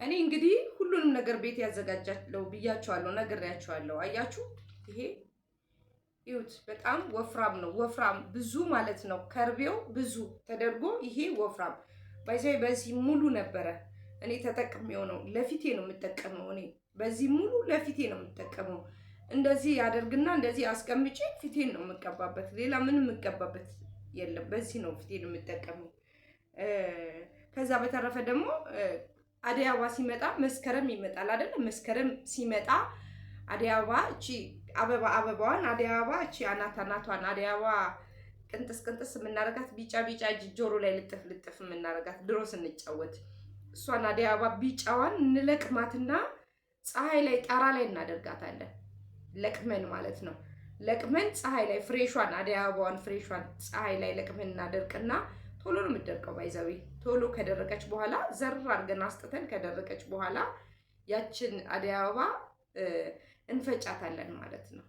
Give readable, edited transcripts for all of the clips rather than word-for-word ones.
እኔ እንግዲህ ሁሉንም ነገር ቤት ያዘጋጃለሁ ብያቸዋለሁ፣ ነግሬያቸዋለሁ። አያችሁ ይሄ ይሁት በጣም ወፍራም ነው። ወፍራም ብዙ ማለት ነው። ከርቤው ብዙ ተደርጎ ይሄ ወፍራም ባይሳይ በዚህ ሙሉ ነበረ። እኔ ተጠቅሜው ነው፣ ለፊቴ ነው የምጠቀመው። እኔ በዚህ ሙሉ ለፊቴ ነው የምጠቀመው። እንደዚህ ያደርግና እንደዚህ አስቀምጬ ፊቴን ነው የምቀባበት። ሌላ ምንም የምቀባበት የለም። በዚህ ነው ፊቴን የምጠቀመው። ከዛ በተረፈ ደግሞ አደይ አበባ ሲመጣ መስከረም ይመጣል አይደል? መስከረም ሲመጣ አደይ አበባ እቺ አበባዋን አደይ አበባ እቺ አናቷን አደይ አበባ ቅንጥስ ቅንጥስ የምናረጋት ቢጫ ቢጫ ጆሮ ላይ ልጥፍ ልጥፍ የምናረጋት ድሮ ስንጫወት እሷን አደይ አበባ ቢጫዋን እንለቅማትና ፀሐይ ላይ ጣራ ላይ እናደርጋታለን። ለቅመን ማለት ነው። ለቅመን ፀሐይ ላይ ፍሬሿን አደይ አበባዋን ፍሬሿን ፀሐይ ላይ ለቅመን እናደርቅና ቶሎ ነው የምትደርቀው። ባይዘዌ ቶሎ ከደረቀች በኋላ ዘር አድርገን አስጥተን ከደረቀች በኋላ ያችን አደይ አበባ እንፈጫታለን ማለት ነው።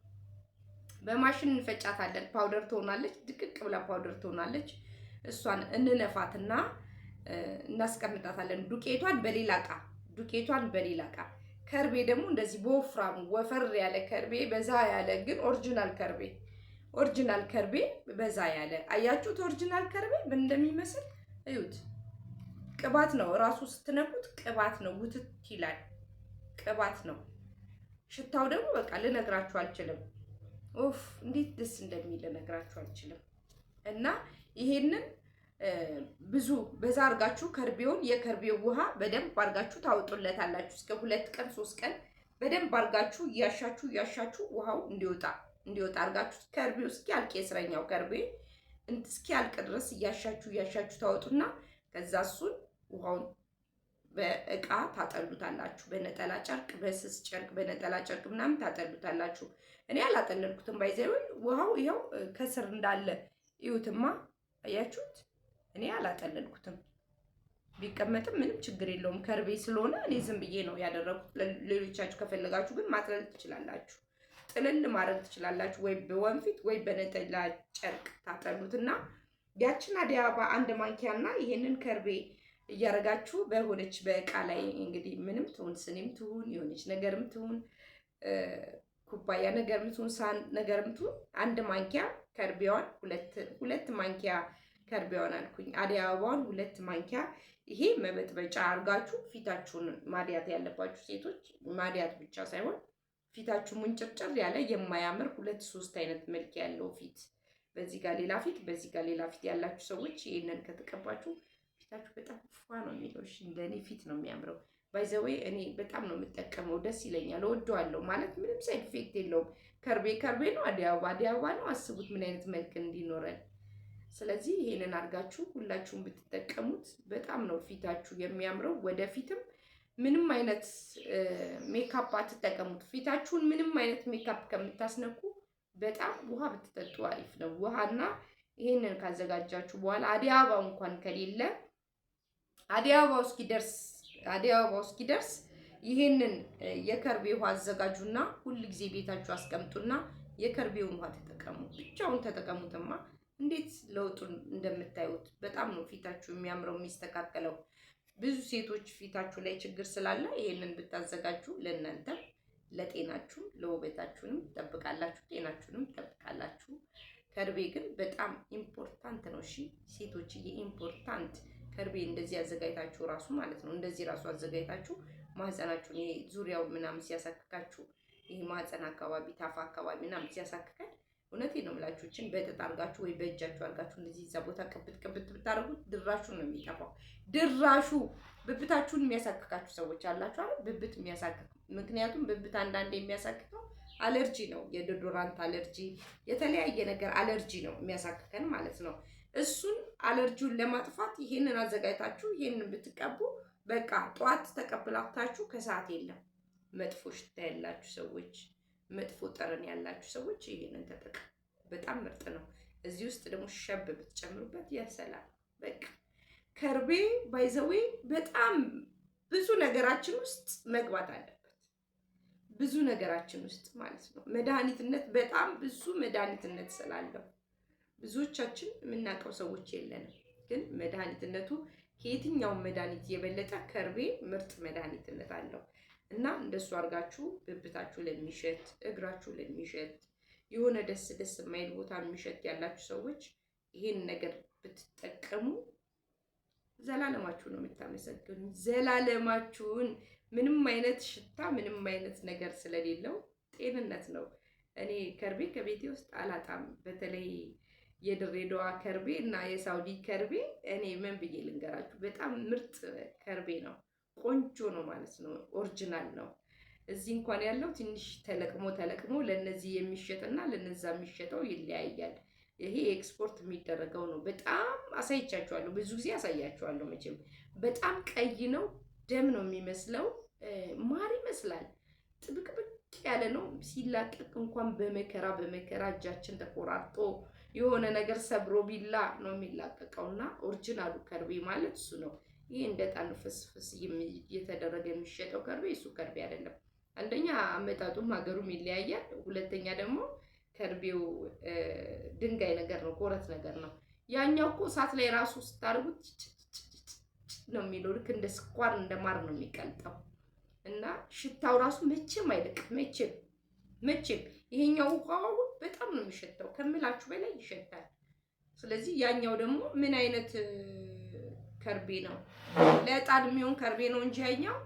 በማሽን እንፈጫታለን። ፓውደር ትሆናለች፣ ድቅቅ ብላ ፓውደር ትሆናለች። እሷን እንነፋትና እናስቀምጣታለን። ዱቄቷን በሌላ እቃ ከርቤ ደግሞ እንደዚህ በወፍራሙ ወፈር ያለ ከርቤ፣ በዛ ያለ ግን ኦሪጂናል ከርቤ በዛ ያለ አያችሁት? ኦሪጂናል ከርቤ ምን እንደሚመስል እዩት። ቅባት ነው ራሱ፣ ስትነኩት ቅባት ነው፣ ውትት ይላል። ቅባት ነው። ሽታው ደግሞ በቃ ልነግራችሁ አልችልም። ኦፍ እንዴት ደስ እንደሚል ልነግራችሁ አልችልም። እና ይሄንን ብዙ በዛ አርጋችሁ ከርቤውን የከርቤው ውሃ በደንብ አርጋችሁ ታወጡለታላችሁ። እስከ 2 ቀን 3 ቀን በደንብ አርጋችሁ እያሻችሁ ውሃው እንዲወጣ አርጋችሁ ከርቤው እስኪያልቅ የስረኛው ከርቤ እስኪያልቅ ድረስ እያሻችሁ ታወጡና ከዛ እሱን ውሃውን በእቃ ታጠሉታላችሁ። በነጠላ ጨርቅ፣ በስስ ጨርቅ፣ በነጠላ ጨርቅ ምናምን ታጠሉታላችሁ። እኔ አላጠለልኩትም። ባይዘው ውሃው ይኸው ከስር እንዳለ ይዩትማ። አያችሁት? እኔ አላጠለልኩትም። ቢቀመጥም ምንም ችግር የለውም። ከርቤ ስለሆነ እኔ ዝም ብዬ ነው ያደረኩት። ሌሎቻችሁ ከፈለጋችሁ ግን ማጥለል ትችላላችሁ። ጥልል ማድረግ ትችላላችሁ። ወይ በወንፊት ወይ በነጠላ ጨርቅ ታጠሉትና ያችን አደይ አበባ 1 ማንኪያና ይሄንን ከርቤ እያረጋችሁ በሆነች በእቃ ላይ እንግዲህ ምንም ትሁን ስኒም ትሁን የሆነች ነገርም ትሁን ኩባያ ነገርም ትሁን ሳህን ነገርም ትሁን 1 ማንኪያ ከርቤዋን 2 ማንኪያ ከርቤዋን አልኩኝ አደይ አበባዋን 2 ማንኪያ ይሄ መበጥበጫ አርጋችሁ ፊታችሁን ማዲያት ያለባችሁ ሴቶች ማዲያት ብቻ ሳይሆን ፊታችሁ ሙንጭርጭር ያለ የማያምር 2-3 አይነት መልክ ያለው ፊት በዚህ ጋር ሌላ ፊት በዚህ ጋር ሌላ ፊት ያላችሁ ሰዎች ይሄንን ከተቀባችሁ ፊታችሁ በጣም ፏ ነው የሚለው። እሺ እንደኔ ፊት ነው የሚያምረው። ባይዘዌ እኔ በጣም ነው የምጠቀመው፣ ደስ ይለኛል፣ እወደዋለሁ። ማለት ምንም ሳይድ ኢፌክት የለውም። ከርቤ ነው፣ አደይ አበባ ነው። አስቡት ምን አይነት መልክ እንዲኖረን። ስለዚህ ይሄንን አድርጋችሁ ሁላችሁም ብትጠቀሙት በጣም ነው ፊታችሁ የሚያምረው። ወደፊትም ምንም አይነት ሜካፕ አትጠቀሙት። ፊታችሁን ምንም አይነት ሜካፕ ከምታስነኩ በጣም ውሃ ብትጠጡ አሪፍ ነው። ውሃና ይሄንን ካዘጋጃችሁ በኋላ አደይ አበባው እንኳን ከሌለ አደይ አበባው እስኪደርስ ይሄንን የከርቤ ውሃ አዘጋጁና ሁል ጊዜ ቤታችሁ አስቀምጡና የከርቤውን ውሃ ተጠቀሙ። ብቻውን ተጠቀሙትማ እንዴት ለውጡን እንደምታዩት በጣም ነው ፊታችሁ የሚያምረው የሚስተካከለው። ብዙ ሴቶች ፊታችሁ ላይ ችግር ስላለ ይሄንን ብታዘጋጁ ለእናንተ ለጤናችሁ ለውበታችሁንም ትጠብቃላችሁ፣ ጤናችሁንም ትጠብቃላችሁ። ከርቤ ግን በጣም ኢምፖርታንት ነው። እሺ ሴቶችዬ ኢምፖርታንት ከርቤ እንደዚህ አዘጋጅታችሁ ራሱ ማለት ነው እንደዚህ ራሱ አዘጋጅታችሁ ማህፀናችሁን ይሄ ዙሪያው ምናምን ሲያሳክካችሁ ይሄ ማህፀን አካባቢ ታፋ አካባቢ ምናምን ሲያሳክካል እውነቴን ነው የምላችሁ እችን በጥጥ አድርጋችሁ ወይ በእጃችሁ አድርጋችሁ እንደዚህ እዛ ቦታ ቅብት ብታደርጉት ድራሹ ነው የሚጠፋው። ድራሹ ብብታችሁን የሚያሳክካችሁ ሰዎች አላችሁ አይደል? ብብት የሚያሳክክ ምክንያቱም ብብት አንዳንዴ የሚያሳክከው አለርጂ ነው። የዶዶራንት አለርጂ የተለያየ ነገር አለርጂ ነው የሚያሳክከን ማለት ነው። እሱን አለርጂውን ለማጥፋት ይሄንን አዘጋጅታችሁ ይሄንን ብትቀቡ በቃ ጠዋት ተቀብላታችሁ ከሰዓት የለም። መጥፎ ሽታ ያላችሁ ሰዎች፣ መጥፎ ጠረን ያላችሁ ሰዎች ይሄንን ተጠቀሙ። በጣም ምርጥ ነው። እዚህ ውስጥ ደግሞ ሸብ ብትጨምሩበት ያሰላል። በቃ ከርቤ ባይዘዌ በጣም ብዙ ነገራችን ውስጥ መግባት አለበት። ብዙ ነገራችን ውስጥ ማለት ነው። መድኃኒትነት በጣም ብዙ መድኃኒትነት ስላለው ብዙዎቻችን የምናውቀው ሰዎች የለንም። ግን መድኃኒትነቱ ከየትኛውም መድኃኒት የበለጠ ከርቤ ምርጥ መድኃኒትነት አለው እና እንደሱ አድርጋችሁ ብብታችሁ ለሚሸት፣ እግራችሁ ለሚሸት፣ የሆነ ደስ ደስ የማይል ቦታ የሚሸት ያላችሁ ሰዎች ይሄን ነገር ብትጠቀሙ ዘላለማችሁ ነው የምታመሰግኑ። ዘላለማችሁን ምንም አይነት ሽታ ምንም አይነት ነገር ስለሌለው ጤንነት ነው። እኔ ከርቤ ከቤቴ ውስጥ አላጣም። በተለይ የድሬዳዋ ከርቤ እና የሳውዲ ከርቤ እኔ ምን ብዬ ልንገራችሁ፣ በጣም ምርጥ ከርቤ ነው። ቆንጆ ነው ማለት ነው። ኦሪጂናል ነው። እዚህ እንኳን ያለው ትንሽ ተለቅሞ ለነዚህ የሚሸጥና ለነዛ የሚሸጠው ይለያያል። ይሄ ኤክስፖርት የሚደረገው ነው። በጣም አሳይቻችኋለሁ፣ ብዙ ጊዜ አሳያችኋለሁ። መቼም በጣም ቀይ ነው፣ ደም ነው የሚመስለው፣ ማር ይመስላል። ጥብቅብቅ ያለ ነው። ሲላቀቅ እንኳን በመከራ እጃችን ተቆራርጦ የሆነ ነገር ሰብሮ ቢላ ነው የሚላቀቀውና ኦሪጂናሉ ከርቤ ማለት እሱ ነው። ይሄ እንደ ጣን ፍስፍስ እየተደረገ የሚሸጠው ከርቤ እሱ ከርቤ አይደለም። አንደኛ አመጣጡም ሀገሩም ይለያያል። ሁለተኛ ደግሞ ከርቤው ድንጋይ ነገር ነው፣ ኮረት ነገር ነው። ያኛው እኮ እሳት ላይ ራሱ ስታርጉት ነው የሚለው፣ ልክ እንደ ስኳር እንደ ማር ነው የሚቀልጠው እና ሽታው ራሱ መቼም አይለቅም። መቼም ይሄኛው ውሃው በጣም ነው የሚሸተው፣ ከምላችሁ በላይ ይሸታል። ስለዚህ ያኛው ደግሞ ምን አይነት ከርቤ ነው? ለዕጣን የሚሆን ከርቤ ነው እንጂ ያኛው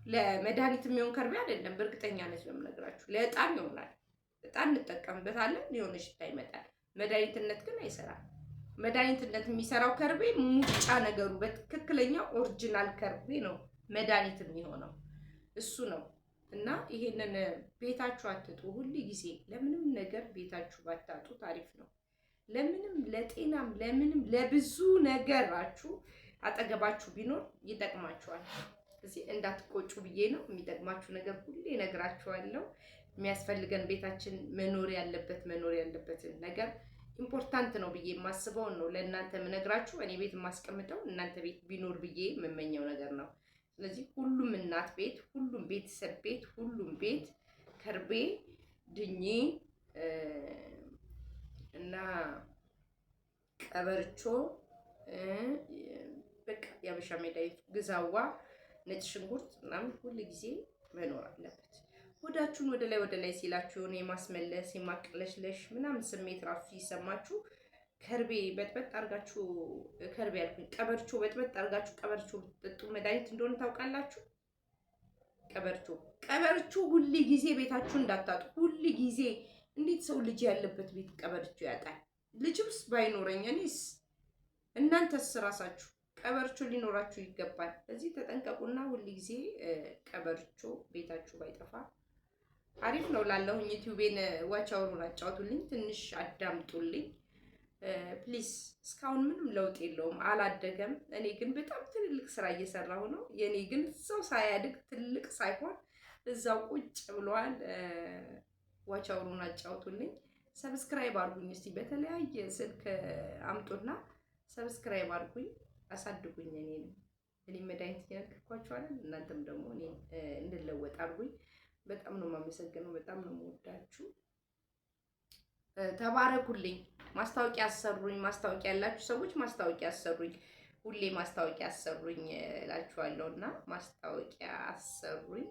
ለመድኃኒት የሚሆን ከርቤ አይደለም። በእርግጠኛነት ነው የምነግራችሁ። ለዕጣን ይሆናል፣ ዕጣን እንጠቀምበታለን፣ የሆነ ሽታ ይመጣል። መድኃኒትነት ግን አይሰራም። መድኃኒትነት የሚሰራው ከርቤ ሙጫ ነገሩ በትክክለኛው ኦሪጂናል ከርቤ ነው መድኃኒት የሚሆነው እሱ ነው። እና ይሄንን ቤታችሁ አትጡ። ሁሉ ጊዜ ለምንም ነገር ቤታችሁ ባታጡ ታሪፍ ነው። ለምንም ለጤናም ለምንም ለብዙ ነገራችሁ አጠገባችሁ ቢኖር ይጠቅማችኋል። እዚህ እንዳትቆጩ ብዬ ነው። የሚጠቅማችሁ ነገር ሁሌ እነግራችኋለሁ። የሚያስፈልገን ቤታችን መኖር ያለበትን ነገር ኢምፖርታንት ነው ብዬ የማስበውን ነው ለእናንተ የምነግራችሁ። እኔ ቤት የማስቀምጠው እናንተ ቤት ቢኖር ብዬ የምመኘው ነገር ነው። ስለዚህ ሁሉም እናት ቤት፣ ሁሉም ቤተሰብ ቤት፣ ሁሉም ቤት ከርቤ፣ ድኜ እና ቀበርቾ በቃ የአበሻ መድኃኒት ግዛዋ፣ ነጭ ሽንኩርት ምናምን ሁሉ ጊዜ መኖር አለበት። ሆዳችሁን ወደ ላይ ሲላችሁ የማስመለስ የማቅለሽለሽ ምናምን ስሜት ራሱ ሲሰማችሁ ከርቤ በጥበጥ አርጋችሁ ከርቤ ያልኩኝ ቀበርቾ በጥበጥ አርጋችሁ ቀበርቾ ብትጠጡ መድኃኒት እንደሆነ ታውቃላችሁ። ቀበርቾ ሁሉ ጊዜ ቤታችሁ እንዳታጡ። ሁሉ ጊዜ እንዴት ሰው ልጅ ያለበት ቤት ቀበርቾ ያጣል? ልጅስ ባይኖረኝ እኔስ፣ እናንተስ ራሳችሁ ቀበርቾ ሊኖራችሁ ይገባል። ስለዚህ ተጠንቀቁና ሁሉ ጊዜ ቀበርቾ ቤታችሁ ባይጠፋ አሪፍ ነው። ላለሁኝ ዩቲዩቤን ዋቻውሩን አጫውቱልኝ፣ ትንሽ አዳምጡልኝ ፕሊስ። እስካሁን ምንም ለውጥ የለውም፣ አላደገም። እኔ ግን በጣም ትልልቅ ስራ እየሰራሁ ነው። የኔ ግን እዛው ሳያድግ ትልቅ ሳይሆን እዛው ቁጭ ብሏል። ዋቻውሩን አጫውቱልኝ፣ ሰብስክራይብ አድርጉኝ። እስቲ በተለያየ ስልክ አምጡና ሰብስክራይብ አድርጉኝ፣ አሳድጉኝ። እኔ መድኃኒት እየነገርኳችሁ አይደል? እናንተም ደግሞ እኔ እንድለወጥ አድርጉኝ። በጣም ነው የማመሰግነው። በጣም ነው የምወዳችሁ። ተባረኩልኝ። ማስታወቂያ አሰሩኝ። ማስታወቂያ ያላችሁ ሰዎች ማስታወቂያ አሰሩኝ። ሁሌ ማስታወቂያ አሰሩኝ እላችኋለሁ እና ማስታወቂያ አሰሩኝ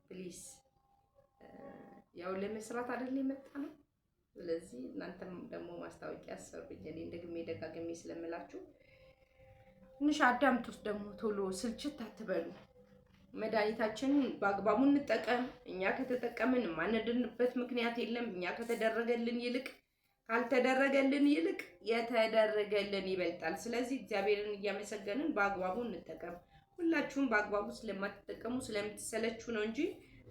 ፕሊዝ። ያው ለመስራት አይደል የመጣ ነው። ስለዚህ እናንተም ደግሞ ማስታወቂያ አሰሩኝ። እኔ ደጋግሜ ስለምላችሁ ትንሽ አዳምጡት። ደግሞ ቶሎ ስልችት አትበሉ። መድኃኒታችንን በአግባቡ እንጠቀም። እኛ ከተጠቀምን የማንድንበት ምክንያት የለም። እኛ ከተደረገልን ይልቅ ካልተደረገልን ይልቅ የተደረገልን ይበልጣል። ስለዚህ እግዚአብሔርን እያመሰገንን በአግባቡ እንጠቀም። ሁላችሁም በአግባቡ ስለማትጠቀሙ ስለምትሰለችሁ ነው እንጂ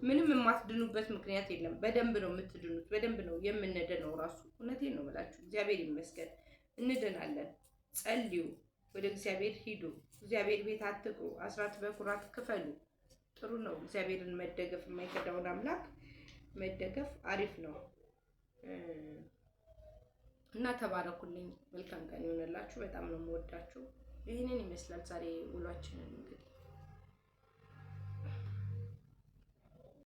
ምንም የማትድኑበት ምክንያት የለም። በደንብ ነው የምትድኑት። በደንብ ነው የምንድነው ራሱ። እውነቴን ነው የምላችሁ። እግዚአብሔር ይመስገን እንድናለን። ጸልዩ፣ ወደ እግዚአብሔር ሂዱ፣ እግዚአብሔር ቤት አትቅሩ፣ አስራት በኩራት ክፈሉ። ጥሩ ነው። እግዚአብሔርን መደገፍ፣ የማይከዳውን አምላክ መደገፍ አሪፍ ነው እና ተባረኩልኝ። መልካም ቀን ይሆንላችሁ። በጣም ነው የምወዳችሁ። ይህንን ይመስላል ዛሬ ውሏችንን እንግዲህ